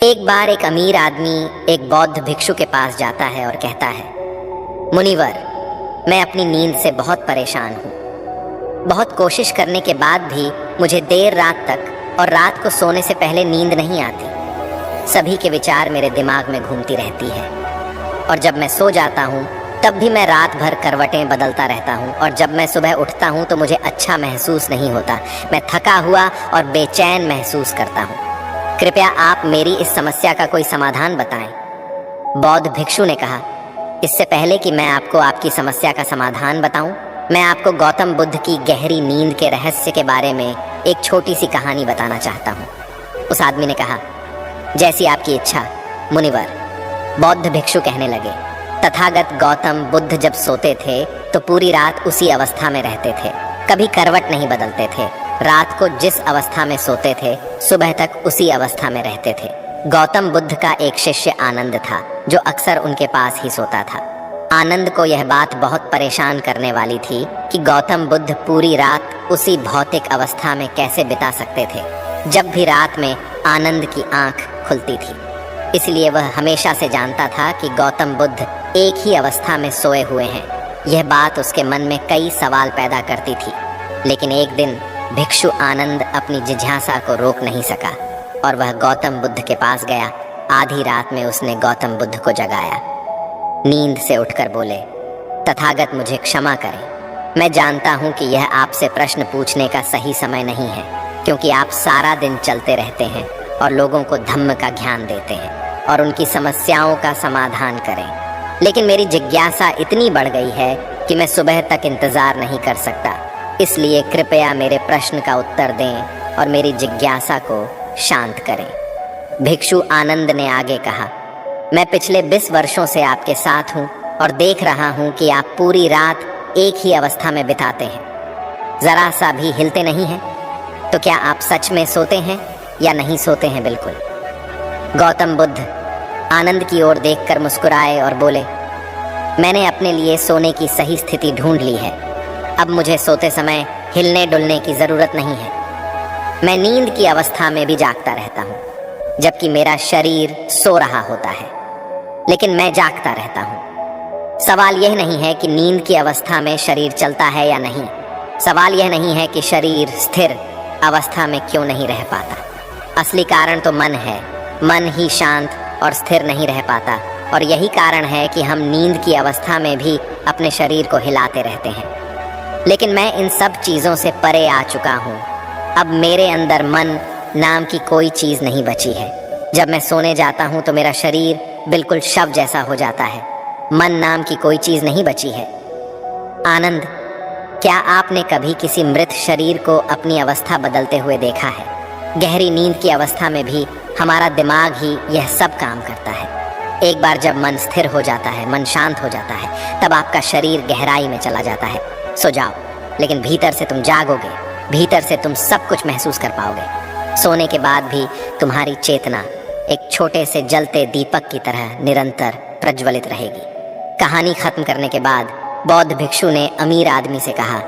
एक बार एक अमीर आदमी एक बौद्ध भिक्षु के पास जाता है और कहता है, मुनिवर, मैं अपनी नींद से बहुत परेशान हूँ। बहुत कोशिश करने के बाद भी मुझे देर रात तक और रात को सोने से पहले नींद नहीं आती। सभी के विचार मेरे दिमाग में घूमती रहती है और जब मैं सो जाता हूँ तब भी मैं रात भर करवटें बदलता रहता हूँ और जब मैं सुबह उठता हूँ तो मुझे अच्छा महसूस नहीं होता। मैं थका हुआ और बेचैन महसूस करता हूँ। कृपया आप मेरी इस समस्या का कोई समाधान बताएं। बौद्ध भिक्षु ने कहा, इससे पहले कि मैं आपको आपकी समस्या का समाधान बताऊं, मैं आपको गौतम बुद्ध की गहरी नींद के रहस्य के बारे में एक छोटी सी कहानी बताना चाहता हूं। उस आदमी ने कहा, जैसी आपकी इच्छा मुनिवर। बौद्ध भिक्षु कहने लगे, तथागत गौतम बुद्ध जब सोते थे तो पूरी रात उसी अवस्था में रहते थे, कभी करवट नहीं बदलते थे। रात को जिस अवस्था में सोते थे सुबह तक उसी अवस्था में रहते थे। गौतम बुद्ध का एक शिष्य आनंद था जो अक्सर उनके पास ही सोता था। आनंद को यह बात बहुत परेशान करने वाली थी कि गौतम बुद्ध पूरी रात उसी भौतिक अवस्था में कैसे बिता सकते थे जब भी रात में आनंद की आंख खुलती थी। इसलिए वह हमेशा से जानता था कि गौतम बुद्ध एक ही अवस्था में सोए हुए हैं। यह बात उसके मन में कई सवाल पैदा करती थी, लेकिन एक दिन भिक्षु आनंद अपनी जिज्ञासा को रोक नहीं सका और वह गौतम बुद्ध के पास गया। आधी रात में उसने गौतम बुद्ध को जगाया। नींद से उठकर बोले, तथागत मुझे क्षमा करें, मैं जानता हूँ कि यह आपसे प्रश्न पूछने का सही समय नहीं है, क्योंकि आप सारा दिन चलते रहते हैं और लोगों को धम्म का ज्ञान देते हैं और उनकी समस्याओं का समाधान करें। लेकिन मेरी जिज्ञासा इतनी बढ़ गई है कि मैं सुबह तक इंतजार नहीं कर सकता। इसलिए कृपया मेरे प्रश्न का उत्तर दें और मेरी जिज्ञासा को शांत करें। भिक्षु आनंद ने आगे कहा, मैं पिछले 20 वर्षों से आपके साथ हूँ और देख रहा हूँ कि आप पूरी रात एक ही अवस्था में बिताते हैं, जरा सा भी हिलते नहीं हैं। तो क्या आप सच में सोते हैं या नहीं सोते हैं? बिल्कुल। गौतम बुद्ध आनंद की ओर देखकर मुस्कुराए और बोले, मैंने अपने लिए सोने की सही स्थिति ढूंढ ली है। अब मुझे सोते समय हिलने डुलने की जरूरत नहीं है। मैं नींद की अवस्था में भी जागता रहता हूँ, जबकि मेरा शरीर सो रहा होता है, लेकिन मैं जागता रहता हूँ। सवाल यह नहीं है कि नींद की अवस्था में शरीर चलता है या नहीं। सवाल यह नहीं है कि शरीर स्थिर अवस्था में क्यों नहीं रह पाता। असली कारण तो मन है। मन ही शांत और स्थिर नहीं रह पाता और यही कारण है कि हम नींद की अवस्था में भी अपने शरीर को हिलाते रहते हैं। लेकिन मैं इन सब चीज़ों से परे आ चुका हूँ। अब मेरे अंदर मन नाम की कोई चीज़ नहीं बची है। जब मैं सोने जाता हूँ तो मेरा शरीर बिल्कुल शव जैसा हो जाता है। मन नाम की कोई चीज़ नहीं बची है। आनंद, क्या आपने कभी किसी मृत शरीर को अपनी अवस्था बदलते हुए देखा है? गहरी नींद की अवस्था में भी हमारा दिमाग ही यह सब काम करता है। एक बार जब मन स्थिर हो जाता है, मन शांत हो जाता है, तब आपका शरीर गहराई में चला जाता है। सो जाओ, लेकिन भीतर से तुम जागोगे। भीतर से तुम सब कुछ महसूस कर पाओगे। सोने के बाद भी तुम्हारी चेतना एक छोटे से जलते दीपक की तरह निरंतर प्रज्वलित रहेगी। कहानी खत्म करने के बाद बौद्ध भिक्षु ने अमीर आदमी से कहा,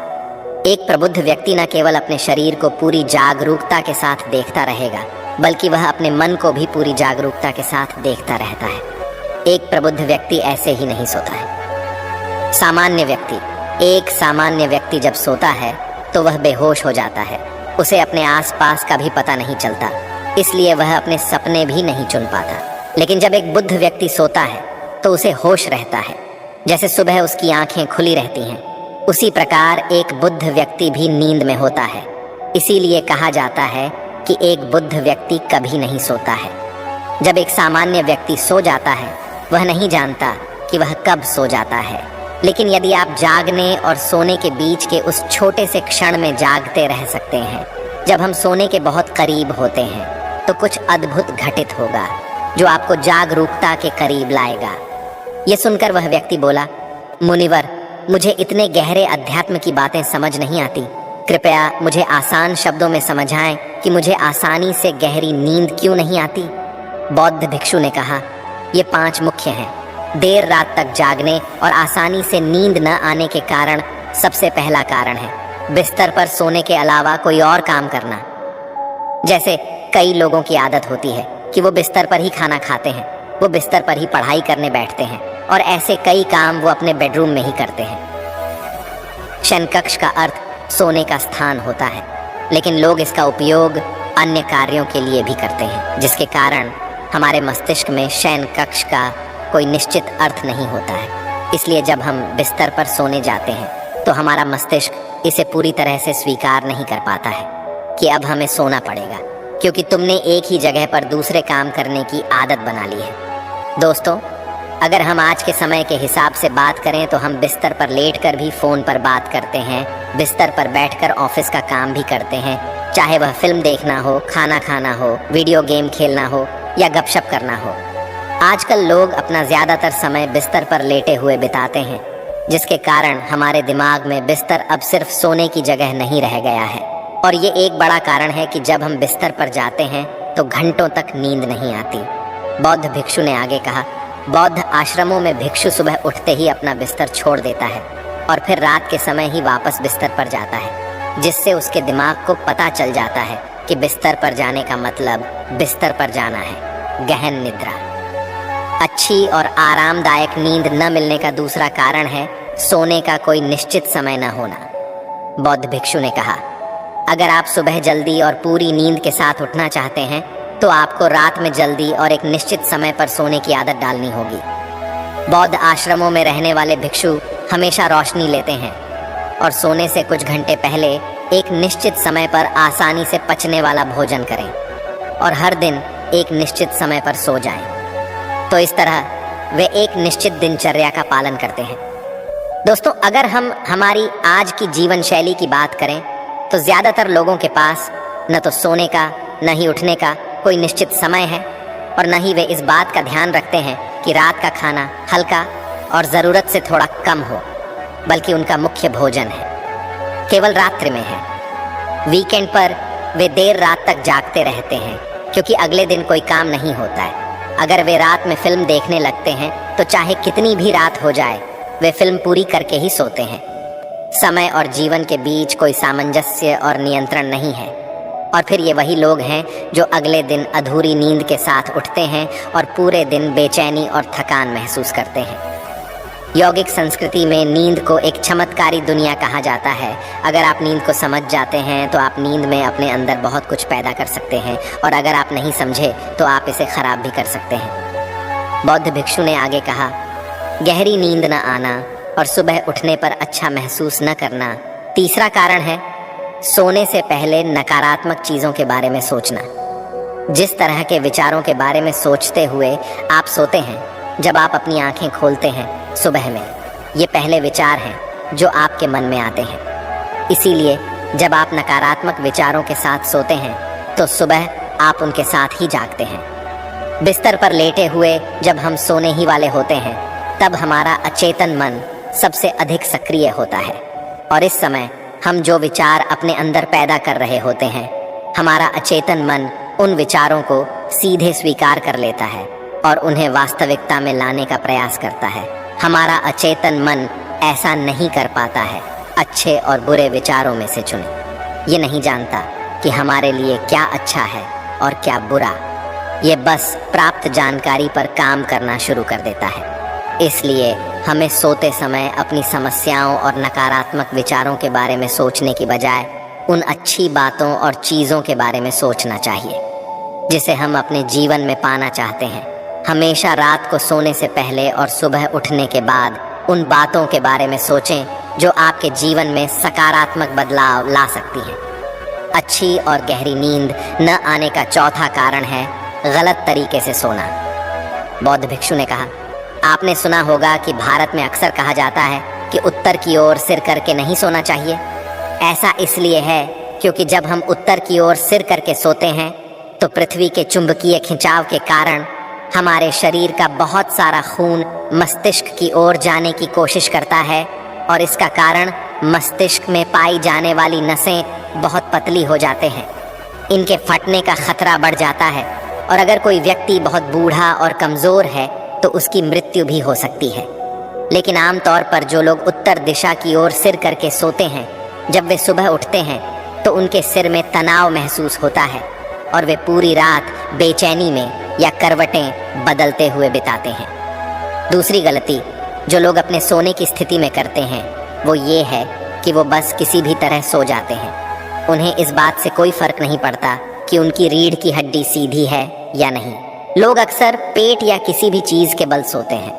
एक प्रबुद्ध व्यक्ति न केवल अपने शरीर को पूरी जागरूकता के साथ देखता रहेगा, बल्कि वह अपने मन को भी पूरी जागरूकता के साथ देखता रहता है। एक प्रबुद्ध व्यक्ति ऐसे ही नहीं सोता है। एक सामान्य व्यक्ति जब सोता है तो वह बेहोश हो जाता है। उसे अपने आसपास का भी पता नहीं चलता, इसलिए वह अपने सपने भी नहीं चुन पाता। लेकिन जब एक बुद्ध व्यक्ति सोता है तो उसे होश रहता है। जैसे सुबह उसकी आंखें खुली रहती हैं, उसी प्रकार एक बुद्ध व्यक्ति भी नींद में होता है। इसीलिए कहा जाता है कि एक बुद्ध व्यक्ति कभी नहीं सोता है। जब एक सामान्य व्यक्ति सो जाता है, वह नहीं जानता कि वह कब सो जाता है। लेकिन यदि आप जागने और सोने के बीच के उस छोटे से क्षण में जागते रह सकते हैं, जब हम सोने के बहुत करीब होते हैं, तो कुछ अद्भुत घटित होगा जो आपको जागरूकता के करीब लाएगा। ये सुनकर वह व्यक्ति बोला, मुनिवर, मुझे इतने गहरे अध्यात्म की बातें समझ नहीं आती। कृपया मुझे आसान शब्दों में समझाएं कि मुझे आसानी से गहरी नींद क्यों नहीं आती। बौद्ध भिक्षु ने कहा, ये 5 मुख्य हैं। देर रात तक जागने और आसानी से नींद न आने के कारण सबसे पहला कारण है बिस्तर पर सोने के अलावा कोई और काम करना। जैसे कई लोगों की आदत होती है कि वो बिस्तर पर ही खाना खाते हैं, वो बिस्तर पर ही पढ़ाई करने बैठते हैं और ऐसे कई काम वो अपने बेडरूम में ही करते हैं। शयन कक्ष का अर्थ सोने का स्थान होता है, लेकिन लोग इसका उपयोग अन्य कार्यों के लिए भी करते हैं, जिसके कारण हमारे मस्तिष्क में शयन कक्ष का कोई निश्चित अर्थ नहीं होता है। इसलिए जब हम बिस्तर पर सोने जाते हैं तो हमारा मस्तिष्क इसे पूरी तरह से स्वीकार नहीं कर पाता है कि अब हमें सोना पड़ेगा, क्योंकि तुमने एक ही जगह पर दूसरे काम करने की आदत बना ली है। दोस्तों, अगर हम आज के समय के हिसाब से बात करें तो हम बिस्तर पर लेटकर भी फ़ोन पर बात करते हैं, बिस्तर पर बैठकर ऑफिस का काम भी करते हैं, चाहे वह फिल्म देखना हो, खाना खाना हो, वीडियो गेम खेलना हो या गपशप करना हो। आजकल लोग अपना ज़्यादातर समय बिस्तर पर लेटे हुए बिताते हैं, जिसके कारण हमारे दिमाग में बिस्तर अब सिर्फ सोने की जगह नहीं रह गया है। और ये एक बड़ा कारण है कि जब हम बिस्तर पर जाते हैं तो घंटों तक नींद नहीं आती। बौद्ध भिक्षु ने आगे कहा, बौद्ध आश्रमों में भिक्षु सुबह उठते ही अपना बिस्तर छोड़ देता है और फिर रात के समय ही वापस बिस्तर पर जाता है, जिससे उसके दिमाग को पता चल जाता है कि बिस्तर पर जाने का मतलब बिस्तर पर जाना है, गहन निद्रा। अच्छी और आरामदायक नींद न मिलने का दूसरा कारण है सोने का कोई निश्चित समय न होना। बौद्ध भिक्षु ने कहा, अगर आप सुबह जल्दी और पूरी नींद के साथ उठना चाहते हैं तो आपको रात में जल्दी और एक निश्चित समय पर सोने की आदत डालनी होगी। बौद्ध आश्रमों में रहने वाले भिक्षु हमेशा रोशनी लेते हैं और सोने से कुछ घंटे पहले एक निश्चित समय पर आसानी से पचने वाला भोजन करें और हर दिन एक निश्चित समय पर सो जाएं। तो इस तरह वे एक निश्चित दिनचर्या का पालन करते हैं। दोस्तों, अगर हम हमारी आज की जीवन शैली की बात करें तो ज़्यादातर लोगों के पास न तो सोने का न ही उठने का कोई निश्चित समय है और न ही वे इस बात का ध्यान रखते हैं कि रात का खाना हल्का और ज़रूरत से थोड़ा कम हो, बल्कि उनका मुख्य भोजन है केवल रात्रि में है। वीकेंड पर वे देर रात तक जागते रहते हैं क्योंकि अगले दिन कोई काम नहीं होता है। अगर वे रात में फिल्म देखने लगते हैं तो चाहे कितनी भी रात हो जाए वे फिल्म पूरी करके ही सोते हैं। समय और जीवन के बीच कोई सामंजस्य और नियंत्रण नहीं है और फिर ये वही लोग हैं जो अगले दिन अधूरी नींद के साथ उठते हैं और पूरे दिन बेचैनी और थकान महसूस करते हैं। यौगिक संस्कृति में नींद को एक चमत्कारी दुनिया कहा जाता है। अगर आप नींद को समझ जाते हैं तो आप नींद में अपने अंदर बहुत कुछ पैदा कर सकते हैं और अगर आप नहीं समझे तो आप इसे खराब भी कर सकते हैं। बौद्ध भिक्षु ने आगे कहा, गहरी नींद न आना और सुबह उठने पर अच्छा महसूस न करना तीसरा कारण है सोने से पहले नकारात्मक चीज़ों के बारे में सोचना। जिस तरह के विचारों के बारे में सोचते हुए आप सोते हैं जब आप अपनी आंखें खोलते हैं सुबह में, ये पहले विचार हैं जो आपके मन में आते हैं। इसीलिए जब आप नकारात्मक विचारों के साथ सोते हैं तो सुबह आप उनके साथ ही जागते हैं। बिस्तर पर लेटे हुए जब हम सोने ही वाले होते हैं तब हमारा अचेतन मन सबसे अधिक सक्रिय होता है और इस समय हम जो विचार अपने अंदर पैदा कर रहे होते हैं, हमारा अचेतन मन उन विचारों को सीधे स्वीकार कर लेता है और उन्हें वास्तविकता में लाने का प्रयास करता है। हमारा अचेतन मन ऐसा नहीं कर पाता है अच्छे और बुरे विचारों में से चुने। ये नहीं जानता कि हमारे लिए क्या अच्छा है और क्या बुरा। ये बस प्राप्त जानकारी पर काम करना शुरू कर देता है। इसलिए हमें सोते समय अपनी समस्याओं और नकारात्मक विचारों के बारे में सोचने की बजाय उन अच्छी बातों और चीज़ों के बारे में सोचना चाहिए जिसे हम अपने जीवन में पाना चाहते हैं। हमेशा रात को सोने से पहले और सुबह उठने के बाद उन बातों के बारे में सोचें जो आपके जीवन में सकारात्मक बदलाव ला सकती हैं। अच्छी और गहरी नींद न आने का चौथा कारण है गलत तरीके से सोना। बौद्ध भिक्षु ने कहा, आपने सुना होगा कि भारत में अक्सर कहा जाता है कि उत्तर की ओर सिर करके नहीं सोना चाहिए। ऐसा इसलिए है क्योंकि जब हम उत्तर की ओर सिर करके सोते हैं तो पृथ्वी के चुंबकीय खिंचाव के कारण हमारे शरीर का बहुत सारा खून मस्तिष्क की ओर जाने की कोशिश करता है और इसका कारण मस्तिष्क में पाई जाने वाली नसें बहुत पतली हो जाते हैं। इनके फटने का खतरा बढ़ जाता है और अगर कोई व्यक्ति बहुत बूढ़ा और कमज़ोर है तो उसकी मृत्यु भी हो सकती है। लेकिन आमतौर पर जो लोग उत्तर दिशा की ओर सिर करके सोते हैं, जब वे सुबह उठते हैं तो उनके सिर में तनाव महसूस होता है और इस कारण वे बहुत जल्दी सोने की कोशिश करते हैं। इसीलिए जब आप अपनी आंखें खोलते हैं तो आप अपने दिमाग को और वे पूरी रात बेचैनी में या करवटें बदलते हुए बिताते हैं। दूसरी गलती जो लोग अपने सोने की स्थिति में करते हैं वो ये है कि वो बस किसी भी तरह सो जाते हैं। उन्हें इस बात से कोई फर्क नहीं पड़ता कि उनकी रीढ़ की हड्डी सीधी है या नहीं। लोग अक्सर पेट या किसी भी चीज़ के बल सोते हैं,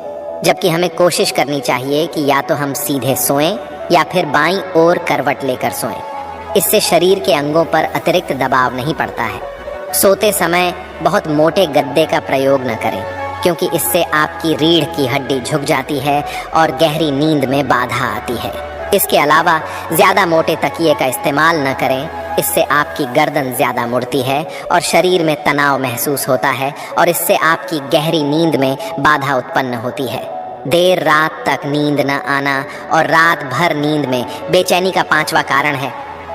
जबकि हमें कोशिश करनी चाहिए कि या तो हम सीधे सोएं या फिर बाईं ओर करवट लेकर सोएं। इससे शरीर के अंगों पर अतिरिक्त दबाव नहीं पड़ता है। सोते समय बहुत मोटे गद्दे का प्रयोग न करें, क्योंकि इससे आपकी रीढ़ की हड्डी झुक जाती है और गहरी नींद में बाधा आती है। इसके अलावा ज़्यादा मोटे तकिए का इस्तेमाल न करें, इससे आपकी गर्दन ज़्यादा मुड़ती है और शरीर में तनाव महसूस होता है और इससे आपकी गहरी नींद में बाधा उत्पन्न होती है। देर रात तक नींद न आना और रात भर नींद में बेचैनी का 5वां कारण है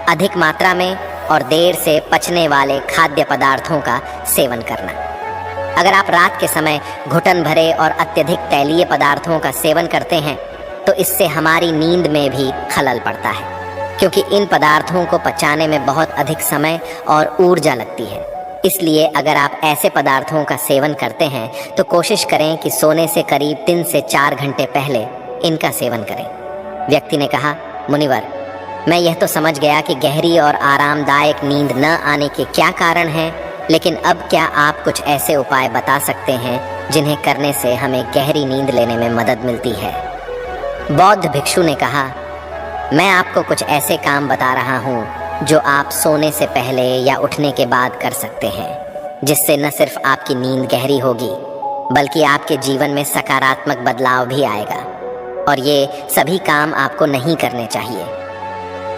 अधिक मात्रा में और देर से पचने वाले खाद्य पदार्थों का सेवन करना। अगर आप रात के समय घुटन भरे और अत्यधिक तैलीय पदार्थों का सेवन करते हैं तो इससे हमारी नींद में भी खलल पड़ता है, क्योंकि इन पदार्थों को पचाने में बहुत अधिक समय और ऊर्जा लगती है। इसलिए अगर आप ऐसे पदार्थों का सेवन करते हैं तो कोशिश करें कि सोने से करीब 3 से 4 घंटे पहले इनका सेवन करें। व्यक्ति ने कहा, मुनिवर, मैं यह तो समझ गया कि गहरी और आरामदायक नींद न आने के क्या कारण हैं, लेकिन अब क्या आप कुछ ऐसे उपाय बता सकते हैं जिन्हें करने से हमें गहरी नींद लेने में मदद मिलती है? बौद्ध भिक्षु ने कहा, मैं आपको कुछ ऐसे काम बता रहा हूँ जो आप सोने से पहले या उठने के बाद कर सकते हैं, जिससे न सिर्फ आपकी नींद गहरी होगी बल्कि आपके जीवन में सकारात्मक बदलाव भी आएगा। और ये सभी काम आपको नहीं करने चाहिए।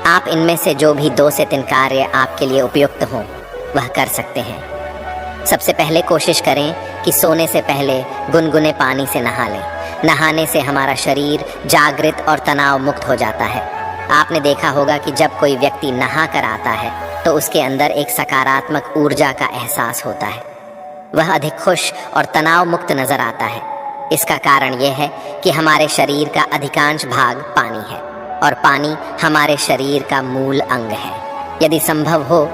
आप इनमें से जो भी 2 से 3 कार्य आपके लिए उपयुक्त हों वह कर सकते हैं। सबसे पहले कोशिश करें कि सोने से पहले गुनगुने पानी से नहा लें। नहाने से हमारा शरीर जागृत और तनाव मुक्त हो जाता है। आपने देखा होगा कि जब कोई व्यक्ति नहा कर आता है तो उसके अंदर एक सकारात्मक ऊर्जा का एहसास होता है। वह अधिक खुश और तनाव मुक्त नजर आता है। इसका कारण यह है कि हमारे शरीर का अधिकांश भाग पानी है और पानी हमारे शरीर का मूल अंग है। यदि संभव हो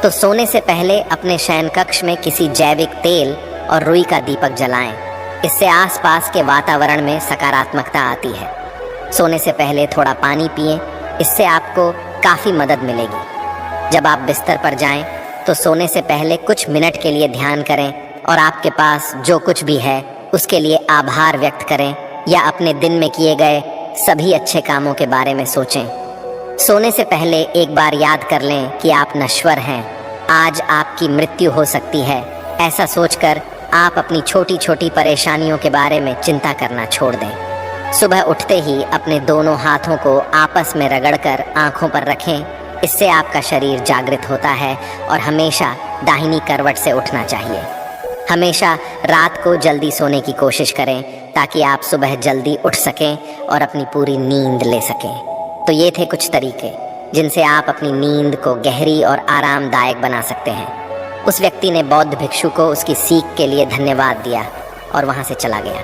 तो सोने से पहले अपने शयन कक्ष में किसी जैविक तेल और रुई का दीपक जलाएं। इससे आसपास के वातावरण में सकारात्मकता आती है। सोने से पहले थोड़ा पानी पिएं, इससे आपको काफ़ी मदद मिलेगी। जब आप बिस्तर पर जाएं तो सोने से पहले कुछ मिनट के लिए ध्यान करें और आपके पास जो कुछ भी है उसके लिए आभार व्यक्त करें या अपने दिन में किए गए सभी अच्छे कामों के बारे में सोचें। सोने से पहले एक बार याद कर लें कि आप नश्वर हैं, आज आपकी मृत्यु हो सकती है। ऐसा सोचकर आप अपनी छोटी छोटी परेशानियों के बारे में चिंता करना छोड़ दें। सुबह उठते ही अपने दोनों हाथों को आपस में रगड़कर आंखों पर रखें। इससे आपका शरीर जागृत होता है और हमेशा दाहिनी करवट से उठना चाहिए। हमेशा रात को जल्दी सोने की कोशिश करें ताकि आप सुबह जल्दी उठ सकें और अपनी पूरी नींद ले सकें। तो ये थे कुछ तरीके जिनसे आप अपनी नींद को गहरी और आरामदायक बना सकते हैं। उस व्यक्ति ने बौद्ध भिक्षु को उसकी सीख के लिए धन्यवाद दिया और वहाँ से चला गया।